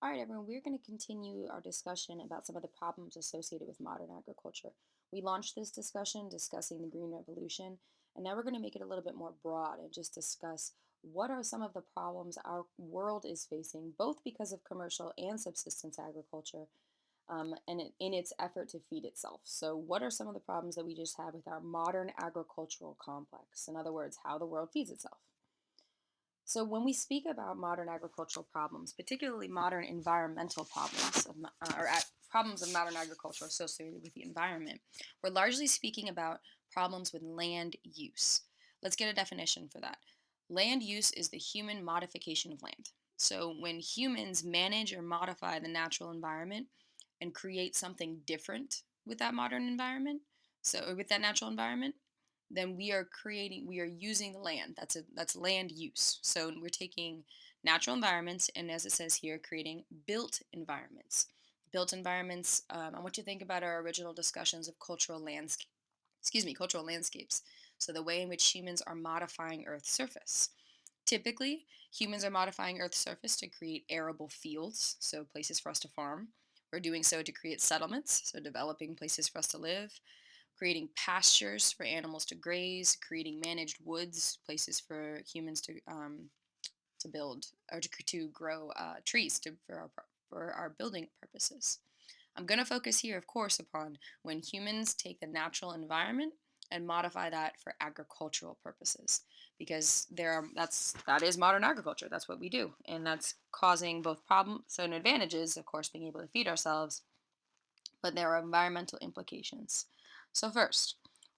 All right, everyone, we're going to continue our discussion about some of the problems associated with modern agriculture. We launched this discussion discussing the Green Revolution, and now we're going to make it a little bit more broad and just discuss what are some of the problems our world is facing, both because of commercial and subsistence agriculture, in its effort to feed itself. So, what are some of the problems that we just have with our modern agricultural complex? In other words, how the world feeds itself. So, when we speak about modern agricultural problems, particularly modern environmental problems, problems of modern agriculture associated with the environment, we're largely speaking about problems with land use. Let's get a definition for that. Land use is the human modification of land. So, when humans manage or modify the natural environment and create something different with that modern environment, or with that natural environment, then we are using the land. That's land use. So we're taking natural environments and, as it says here, creating built environments. Built environments. I want you to think about our original discussions of cultural landscapes. So the way in which humans are modifying Earth's surface. Typically, humans are modifying Earth's surface to create arable fields, so places for us to farm. We're doing so to create settlements, so developing places for us to live, creating pastures for animals to graze, creating managed woods, places for humans to build or to grow trees for our building purposes. I'm going to focus here, of course, upon when humans take the natural environment and modify that for agricultural purposes, because that is modern agriculture. That's what we do, and that's causing both problems and advantages. Of course, being able to feed ourselves, but there are environmental implications. So, first,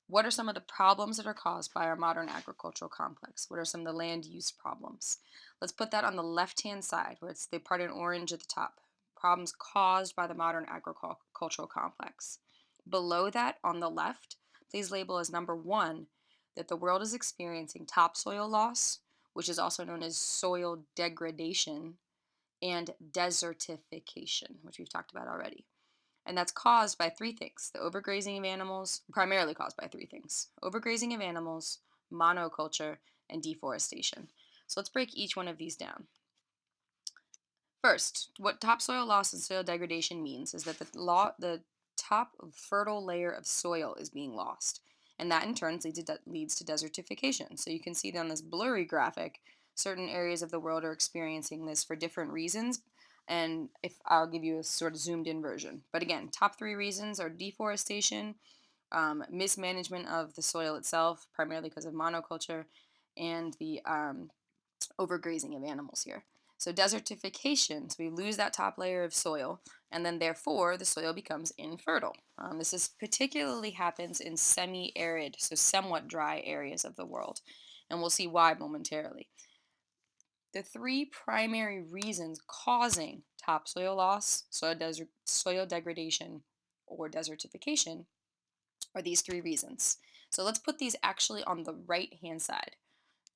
what are some of the problems that are caused by our modern agricultural complex? What are some of the land use problems? Let's put that on the left hand side, where it's the part in orange at the top. Problems caused by the modern agricultural complex. Below that, on the left, please label as number one that the world is experiencing topsoil loss, which is also known as soil degradation, and desertification, which we've talked about already. And that's caused by three things: the overgrazing of animals, primarily caused by three things: overgrazing of animals, monoculture, and deforestation. So let's break each one of these down. First, what topsoil loss and soil degradation means is that the top fertile layer of soil is being lost. And that in turn leads to desertification. So you can see on this blurry graphic, certain areas of the world are experiencing this for different reasons. And if I'll give you a sort of zoomed in version. But again, top three reasons are deforestation, mismanagement of the soil itself, primarily because of monoculture, and the overgrazing of animals here. So desertification, so we lose that top layer of soil, and then therefore the soil becomes infertile. This is particularly happens in semi-arid, so somewhat dry areas of the world, and we'll see why momentarily. The three primary reasons causing topsoil loss, soil degradation, or desertification are these three reasons. So let's put these actually on the right hand side: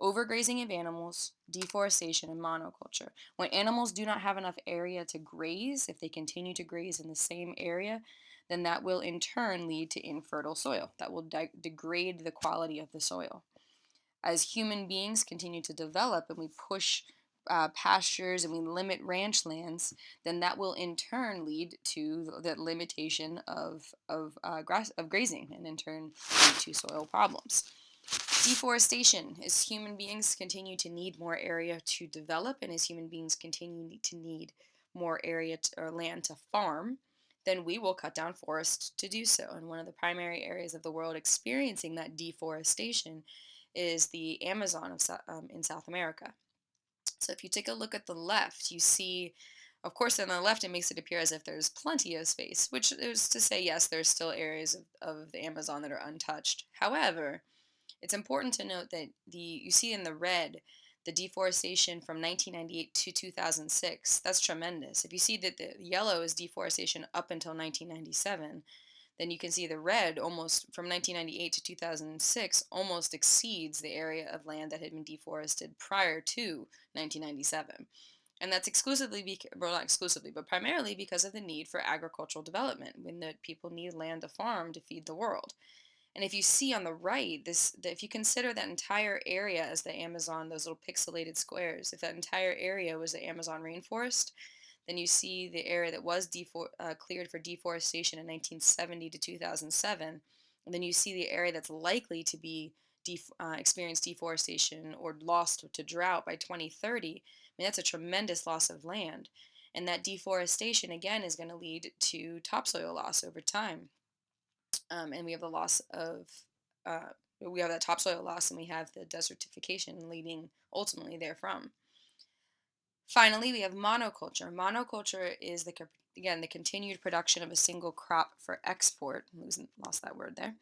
overgrazing of animals, deforestation, and monoculture. When animals do not have enough area to graze, if they continue to graze in the same area, then that will in turn lead to infertile soil. That will degrade the quality of the soil. As human beings continue to develop and we push pastures and we limit ranch lands, then that will in turn lead to the limitation of grazing, and in turn lead to soil problems. Deforestation, as human beings continue to need more area to develop, and as human beings continue to need more area or land to farm, then we will cut down forests to do so. And one of the primary areas of the world experiencing that deforestation is the Amazon in South America. So if you take a look at the left, you see, of course, on the left, it makes it appear as if there's plenty of space, which is to say, yes, there's still areas of the Amazon that are untouched. However, it's important to note that you see in the red the deforestation from 1998 to 2006. That's tremendous. If you see that the yellow is deforestation up until 1997, then you can see the red almost from 1998 to 2006 almost exceeds the area of land that had been deforested prior to 1997. And that's well, not exclusively, but primarily because of the need for agricultural development, when the people need land to farm to feed the world. And if you see on the right, if you consider that entire area as the Amazon, those little pixelated squares, if that entire area was the Amazon rainforest, Then you see the area that was cleared for deforestation in 1970 to 2007. And then you see the area that's likely to be experience deforestation or lost to drought by 2030. I mean, that's a tremendous loss of land. And that deforestation, again, is going to lead to topsoil loss over time. And we have the loss of, we have that topsoil loss and we have the desertification leading ultimately therefrom. Finally, we have monoculture. Monoculture is again the continued production of a single crop for export. Lost that word there.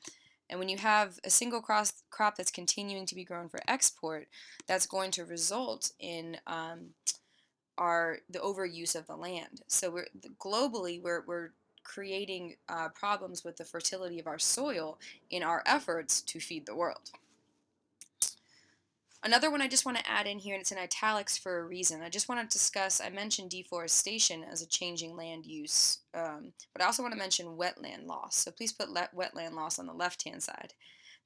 And when you have a single crop that's continuing to be grown for export, that's going to result in the overuse of the land. So globally we're creating problems with the fertility of our soil in our efforts to feed the world. Another one I just want to add in here, and it's in italics for a reason. I just want to discuss, I mentioned deforestation as a changing land use, but I also want to mention wetland loss. So please put wetland loss on the left-hand side.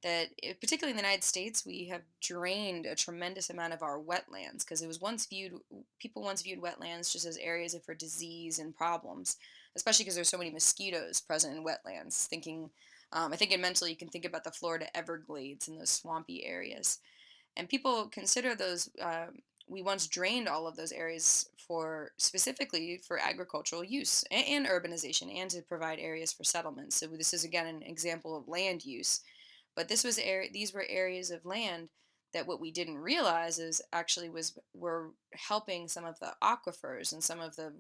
Particularly in the United States, we have drained a tremendous amount of our wetlands because people once viewed wetlands just as areas for disease and problems, especially because there's so many mosquitoes present in wetlands. I think mentally you can think about the Florida Everglades and those swampy areas. And people consider those, we once drained all of those areas specifically for agricultural use and urbanization and to provide areas for settlements. So this is again an example of land use. But these were areas of land that what we didn't realize is actually were helping some of the aquifers and some of the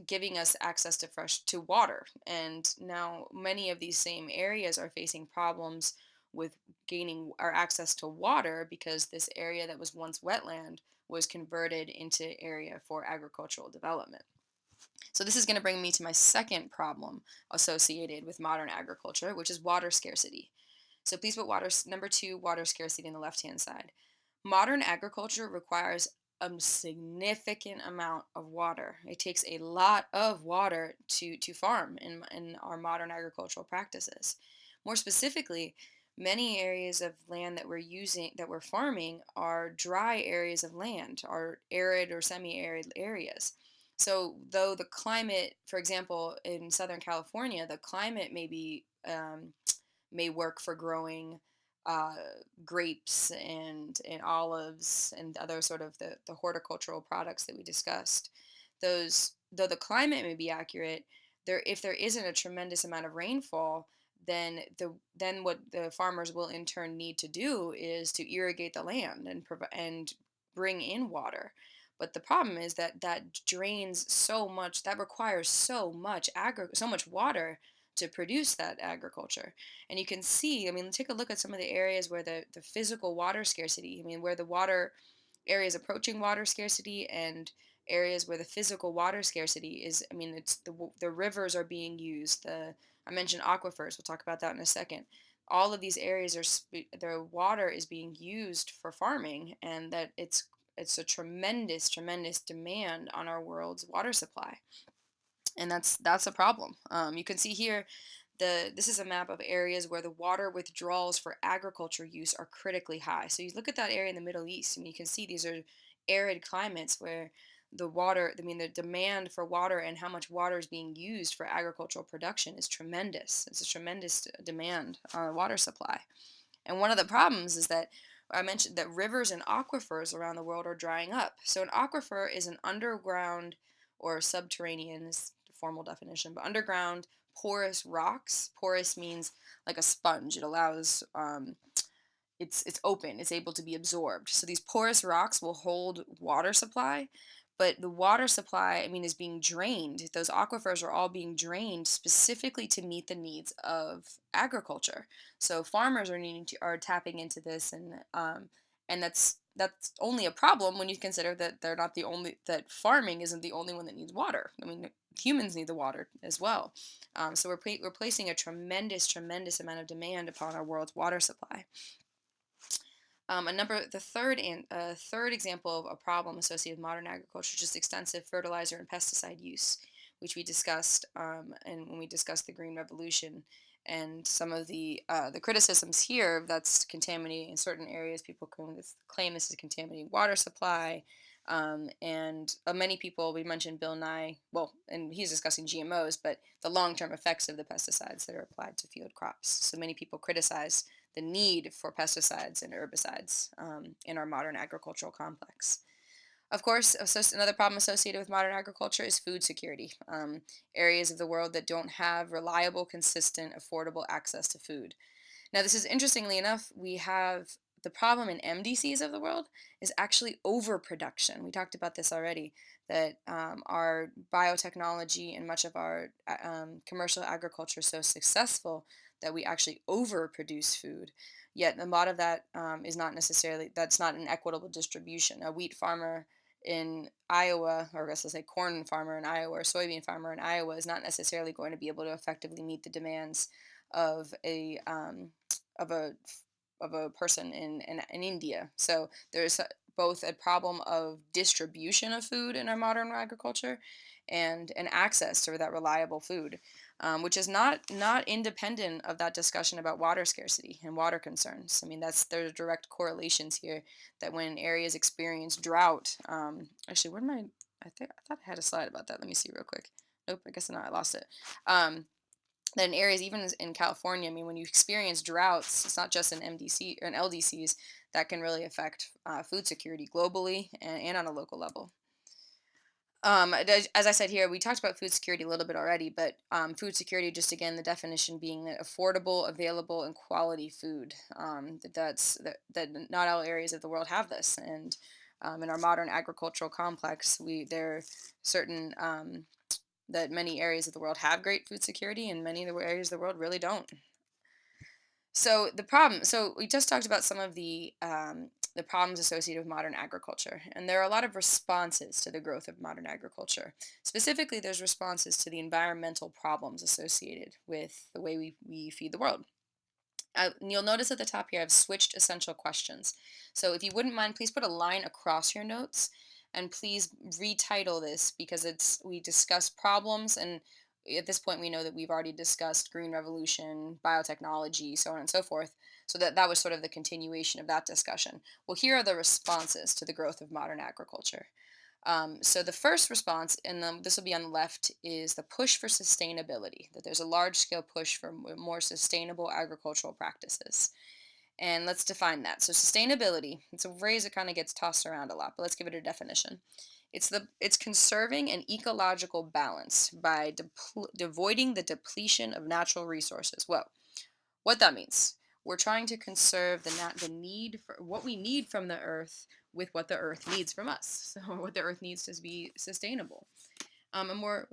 giving us access to water. And now many of these same areas are facing problems with gaining our access to water because this area that was once wetland was converted into area for agricultural development. So this is going to bring me to my second problem associated with modern agriculture, which is water scarcity. So please put number 2, water scarcity on the left-hand side. Modern agriculture requires a significant amount of water. It takes a lot of water to farm in our modern agricultural practices. More specifically, many areas of land that we're farming are dry areas of land, are arid or semi-arid areas. So though the climate, for example, in Southern California, the climate may work for growing uh, grapes and olives and other sort of the horticultural products that we discussed. Though the climate may be accurate, if there isn't a tremendous amount of rainfall, then what the farmers will in turn need to do is to irrigate the land and bring in water. But the problem is that drains so much, that requires so much water to produce that agriculture. And you can see, I mean, take a look at some of the areas where the physical water scarcity, I mean, where the water areas approaching water scarcity and areas where the physical water scarcity is, I mean, it's the rivers are being used. I mentioned aquifers, we'll talk about that in a second. All of these areas their water is being used for farming, and that it's a tremendous demand on our world's water supply, and that's a problem. You can see here this is a map of areas where the water withdrawals for agriculture use are critically high. So you look at that area in the Middle East, and you can see these are arid climates where the demand for water and how much water is being used for agricultural production is tremendous. It's a tremendous demand on the water supply. And one of the problems is that I mentioned that rivers and aquifers around the world are drying up. So an aquifer is an underground or subterranean is the formal definition, but underground porous rocks. Porous means like a sponge. It allows it's open, it's able to be absorbed. So these porous rocks will hold water supply, but the water supply, I mean, is being drained. Those aquifers are all being drained specifically to meet the needs of agriculture. So farmers are tapping into this, and that's only a problem when you consider that they're not the only that farming isn't the only one that needs water. I mean, humans need the water as well. So we're placing a tremendous amount of demand upon our world's water supply. Third example of a problem associated with modern agriculture is just extensive fertilizer and pesticide use, which we discussed and when we discussed the Green Revolution and some of the criticisms here that's contaminating in certain areas. People claim this is contaminating water supply. And many people, we mentioned Bill Nye, well, and he's discussing GMOs, but the long term effects of the pesticides that are applied to field crops. So many people criticize the need for pesticides and herbicides in our modern agricultural complex. Of course, another problem associated with modern agriculture is food security. Areas of the world that don't have reliable, consistent, affordable access to food. Now, this is interestingly enough, we have the problem in MDCs of the world is actually overproduction. We talked about this already, that our biotechnology and much of our commercial agriculture is so successful that we actually overproduce food. Yet a lot of that is not necessarily, that's not an equitable distribution. A wheat farmer in Iowa, or I guess I'll say corn farmer in Iowa, or soybean farmer in Iowa, is not necessarily going to be able to effectively meet the demands of of a a person in India. So there's both a problem of distribution of food in our modern agriculture and an access to that reliable food, which is not independent of that discussion about water scarcity and water concerns. I mean, there's direct correlations here that when areas experience drought, actually, where am I? I thought I had a slide about that. Let me see real quick. Nope, I guess not. I lost it. That in areas, even in California, I mean, when you experience droughts, it's not just an MDC or an LDCs that can really affect food security globally and on a local level. As I said here, we talked about food security a little bit already, but food security, just again, the definition being that affordable, available, and quality food. That not all areas of the world have this, and in our modern agricultural complex, there are certain that many areas of the world have great food security, and many of the areas of the world really don't. So we just talked about some of the problems associated with modern agriculture, and there are a lot of responses to the growth of modern agriculture. Specifically, there's responses to the environmental problems associated with the way we feed the world. And you'll notice at the top here I've switched essential questions. So if you wouldn't mind, please put a line across your notes and please retitle this because we discuss problems, and at this point we know that we've already discussed green revolution, biotechnology, so on and so forth. So that was sort of the continuation of that discussion. Well, here are the responses to the growth of modern agriculture. So the first response, and this will be on the left, is the push for sustainability, that there's a large scale push for more sustainable agricultural practices. And let's define that. So sustainability, it's a phrase that kind of gets tossed around a lot, but let's give it a definition. It's conserving an ecological balance by avoiding the depletion of natural resources. Well, what that means, we're trying to conserve the need for what we need from the earth with what the earth needs from us. So what the earth needs to be sustainable. A more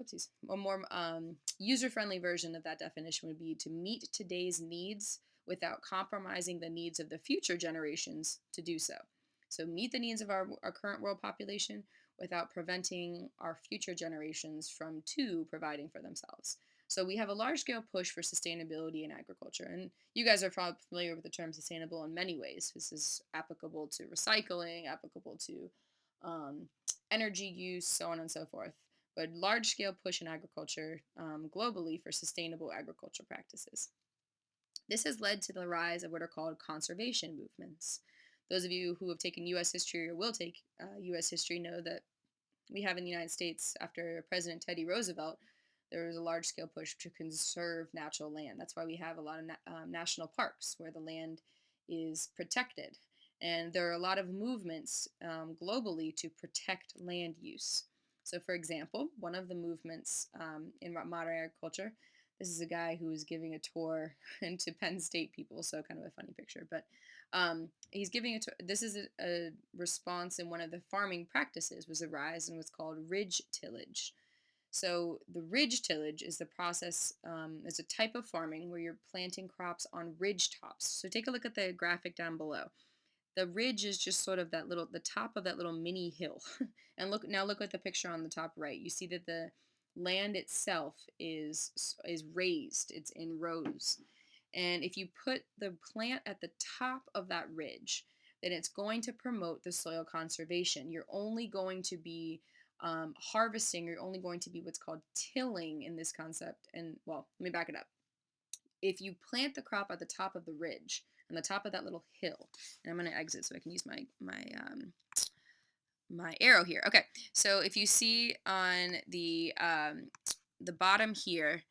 user-friendly version of that definition would be to meet today's needs without compromising the needs of the future generations to do so. So meet the needs of our current world population without preventing our future generations from too providing for themselves. So we have a large scale push for sustainability in agriculture. And you guys are probably familiar with the term sustainable in many ways. This is applicable to recycling, applicable to um, energy use, so on and so forth. But large scale push in agriculture globally for sustainable agriculture practices. This has led to the rise of what are called conservation movements. Those of you who have taken U.S. history or will take U.S. history know that we have in the United States, after President Teddy Roosevelt, there was a large scale push to conserve natural land. That's why we have a lot of national parks where the land is protected. And there are a lot of movements globally to protect land use. So, for example, one of the movements in modern agriculture, this is a guy who is giving a tour to Penn State people, so kind of a funny picture, but he's giving a tour. This is a response in one of the farming practices was a rise in what's called ridge tillage. So the ridge tillage is the process, is a type of farming where you're planting crops on ridge tops. So take a look at the graphic down below. The ridge is just sort of the top of that little mini hill. And look at the picture on the top right. You see that the land itself is raised. It's in rows. And if you put the plant at the top of that ridge, then it's going to promote the soil conservation. You're only going to be harvesting, you're only going to be what's called tilling in this concept. And well, let me back it up. If you plant the crop at the top of the ridge, on the top of that little hill, and I'm going to exit so I can use my my arrow here. Okay, so if you see on the bottom here,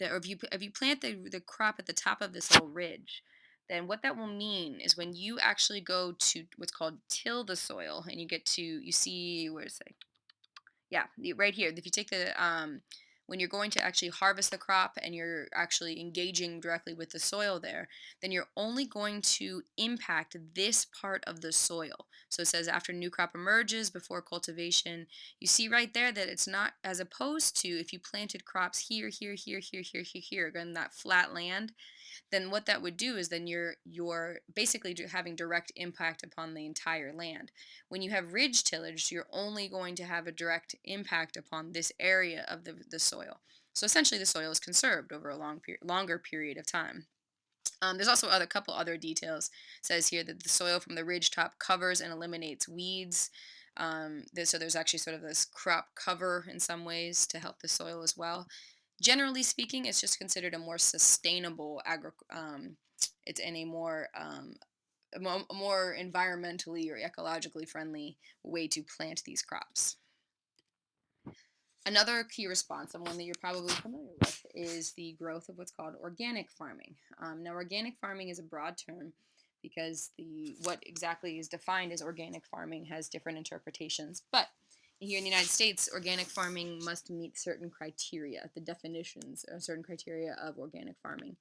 or if you plant the crop at the top of this little ridge, then what that will mean is when you actually go to what's called till the soil, and you see where it's like, yeah, right here. If you take when you're going to actually harvest the crop and you're actually engaging directly with the soil there, then you're only going to impact this part of the soil. So it says after new crop emerges before cultivation, you see right there that it's not, as opposed to if you planted crops here, here, here, here, here, here, here, again, that flat land, then what that would do is then you're basically having direct impact upon the entire land. When you have ridge tillage, you're only going to have a direct impact upon this area of the soil. So essentially, the soil is conserved over a longer period of time. There's also other couple other details. It says here that the soil from the ridge top covers and eliminates weeds. So there's actually sort of this crop cover in some ways to help the soil as well. Generally speaking, it's just considered a more sustainable it's in a more environmentally or ecologically friendly way to plant these crops. Another key response, and one that you're probably familiar with, is the growth of what's called organic farming. Now, organic farming is a broad term because what exactly is defined as organic farming has different interpretations. But here in the United States, organic farming must meet certain criteria. The definitions are certain criteria of organic farming.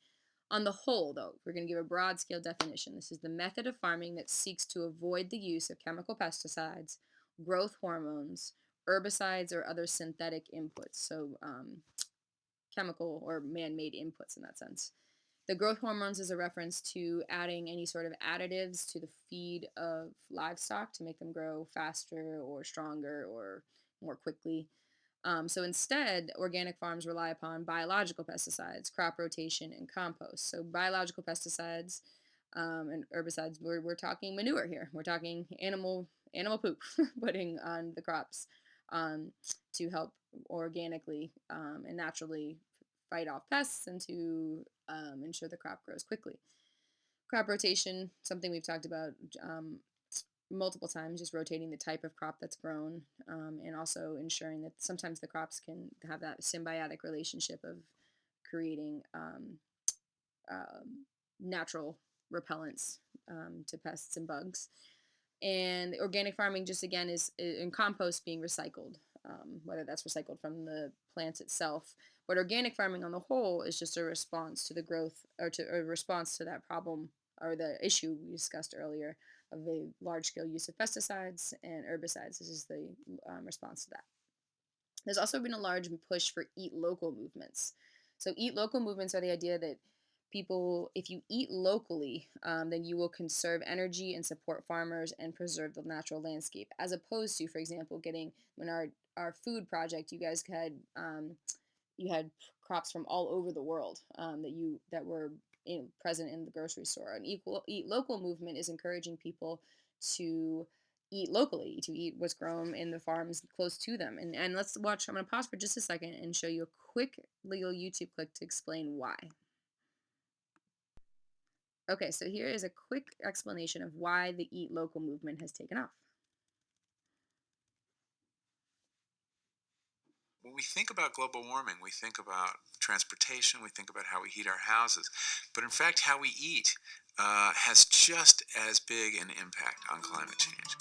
On the whole, though, we're going to give a broad scale definition. This is the method of farming that seeks to avoid the use of chemical pesticides, growth hormones, herbicides, or other synthetic inputs. So, chemical or man made inputs in that sense. The growth hormones is a reference to adding any sort of additives to the feed of livestock to make them grow faster or stronger or more quickly. So instead, organic farms rely upon biological pesticides, crop rotation, and compost. So biological pesticides and herbicides, we're talking manure here. We're talking animal poop putting on the crops um, to help organically and naturally fight off pests and to ensure the crop grows quickly. Crop rotation, something we've talked about multiple times, just rotating the type of crop that's grown, and also ensuring that sometimes the crops can have that symbiotic relationship of creating natural repellents to pests and bugs. And organic farming, just again, is in compost being recycled, whether that's recycled from the plants itself. But organic farming on the whole is just a response to the growth or to a response to that problem or the issue we discussed earlier of the large scale use of pesticides and herbicides. This is the response to that. There's also been a large push for eat local movements. So, eat local movements are the idea that people, if you eat locally, then you will conserve energy and support farmers and preserve the natural landscape, as opposed to, for example, getting when our food project, you had crops from all over the world that were present in the grocery store. An eat local movement is encouraging people to eat locally, to eat what's grown in the farms close to them. And let's watch. I'm going to pause for just a second and show you a quick little YouTube clip to explain why. Okay, so here is a quick explanation of why the eat local movement has taken off. When we think about global warming, we think about transportation, we think about how we heat our houses. But in fact, how we eat has just as big an impact on climate change.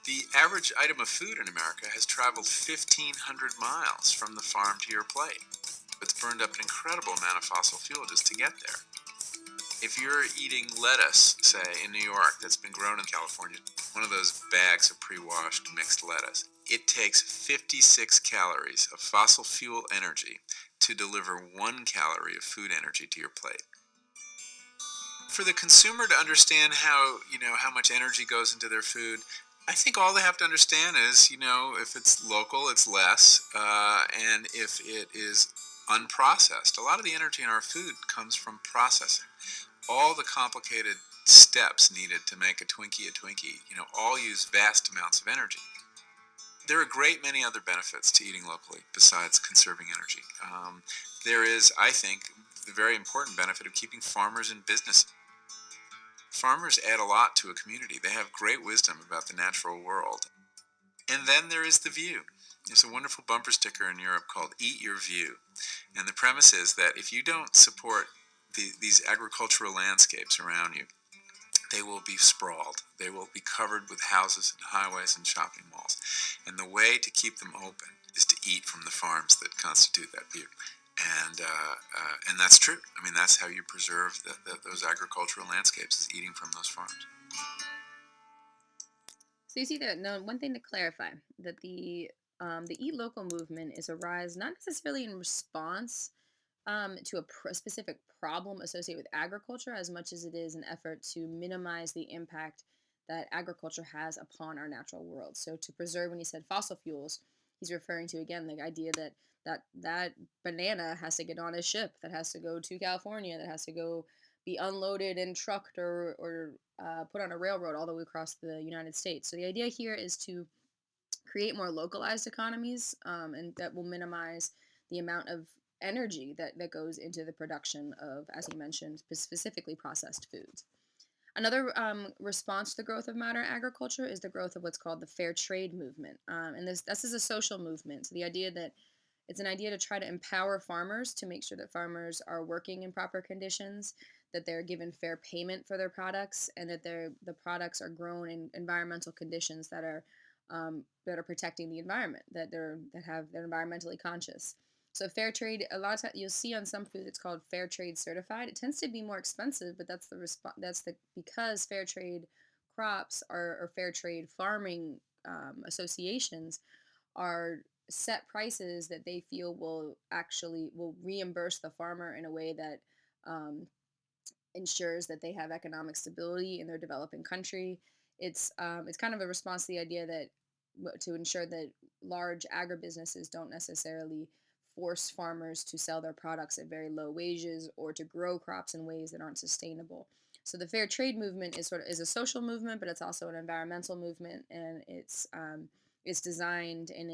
The average item of food in America has traveled 1,500 miles from the farm to your plate. It's burned up an incredible amount of fossil fuel just to get there. If you're eating lettuce, say, in New York that's been grown in California, one of those bags of pre-washed mixed lettuce, it takes 56 calories of fossil fuel energy to deliver 1 calorie of food energy to your plate. For the consumer to understand how much energy goes into their food, I think all they have to understand is, if it's local, it's less, and if it is unprocessed. A lot of the energy in our food comes from processing. All the complicated steps needed to make a Twinkie, all use vast amounts of energy. There are a great many other benefits to eating locally besides conserving energy. There is, I think, the very important benefit of keeping farmers in business. Farmers add a lot to a community. They have great wisdom about the natural world. And then there is the view. There's a wonderful bumper sticker in Europe called Eat Your View. And the premise is that if you don't support these agricultural landscapes around you, they will be sprawled. They will be covered with houses and highways and shopping malls. And the way to keep them open is to eat from the farms that constitute that view. And that's true. I mean, that's how you preserve those agricultural landscapes, is eating from those farms. So you see that no one thing to clarify that the Eat Local movement is a rise not necessarily in response to a specific problem associated with agriculture as much as it is an effort to minimize the impact that agriculture has upon our natural world. So to preserve, when he said fossil fuels, he's referring to again the idea that that banana has to get on a ship that has to go to California, that has to go be unloaded and trucked or put on a railroad all the way across the United States. So the idea here is to create more localized economies, and that will minimize the amount of energy that goes into the production of, as you mentioned, specifically processed foods. Another response to the growth of modern agriculture is the growth of what's called the fair trade movement. And this is a social movement. So the idea that it's an idea to try to empower farmers to make sure that farmers are working in proper conditions, that they're given fair payment for their products, and that the products are grown in environmental conditions that are protecting the environment, they're environmentally conscious. So fair trade, a lot of times you'll see on some food it's called fair trade certified. It tends to be more expensive, but that's the response. That's the because fair trade crops or fair trade farming associations are set prices that they feel will reimburse the farmer in a way that um, ensures that they have economic stability in their developing country. It's kind of a response to the idea that to ensure that large agribusinesses don't necessarily force farmers to sell their products at very low wages or to grow crops in ways that aren't sustainable. So the fair trade movement is a social movement, but it's also an environmental movement, and it's designed and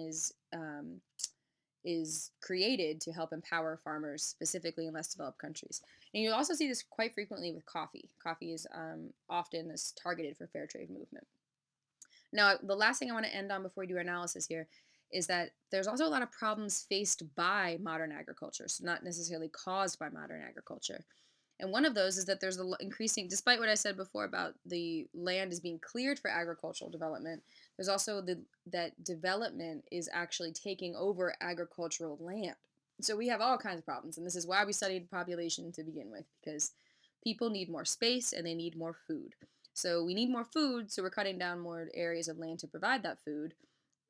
is created to help empower farmers, specifically in less developed countries. And you also see this quite frequently with coffee. Coffee is often is targeted for fair trade movement. Now, the last thing I want to end on before we do our analysis here is that there's also a lot of problems faced by modern agriculture, so not necessarily caused by modern agriculture. And one of those is that there's increasing, despite what I said before about the land is being cleared for agricultural development, there's also that development is actually taking over agricultural land. So we have all kinds of problems, and this is why we studied population to begin with, because people need more space and they need more food. So we need more food, so we're cutting down more areas of land to provide that food.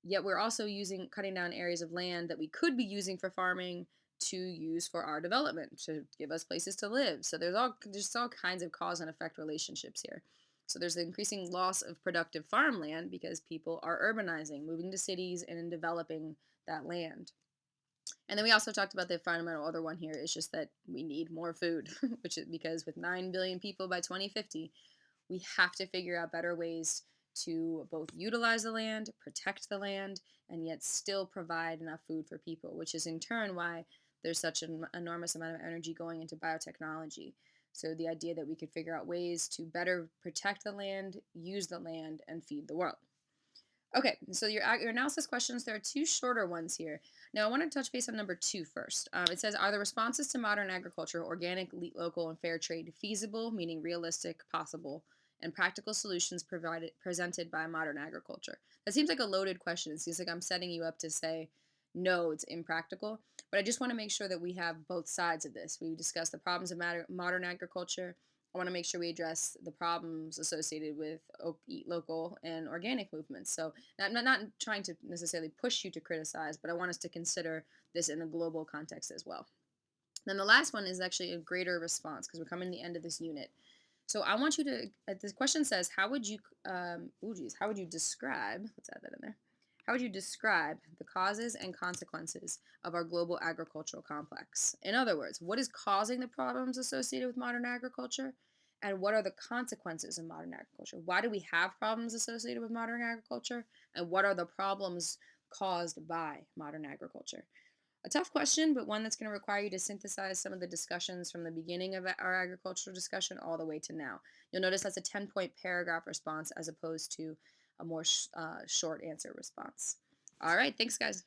Yet we're also cutting down areas of land that we could be using for farming to use for our development to give us places to live. So there's all kinds of cause and effect relationships here. So there's the increasing loss of productive farmland because people are urbanizing, moving to cities, and developing that land. And then we also talked about the fundamental other one here is just that we need more food, which is because with 9 billion people by 2050, we have to figure out better ways to both utilize the land, protect the land, and yet still provide enough food for people, which is in turn why there's such an enormous amount of energy going into biotechnology. So the idea that we could figure out ways to better protect the land, use the land, and feed the world. Okay, so your analysis questions, there are two shorter ones here. Now, I want to touch base on number two first. It says, are the responses to modern agriculture, organic, local, and fair trade feasible, meaning realistic, possible, and practical solutions presented by modern agriculture? That seems like a loaded question. It seems like I'm setting you up to say, no, it's impractical. But I just want to make sure that we have both sides of this. We discuss the problems of modern agriculture. I want to make sure we address the problems associated with eat local and organic movements. So not trying to necessarily push you to criticize, but I want us to consider this in a global context as well. Then the last one is actually a greater response because we're coming to the end of this unit. So I want you to. This question says, how would you? How would you describe? Let's add that in there. How would you describe the causes and consequences of our global agricultural complex? In other words, what is causing the problems associated with modern agriculture? And what are the consequences of modern agriculture? Why do we have problems associated with modern agriculture? And what are the problems caused by modern agriculture? A tough question, but one that's going to require you to synthesize some of the discussions from the beginning of our agricultural discussion all the way to now. You'll notice that's a 10-point paragraph response as opposed to a more short answer response. All right, thanks, guys.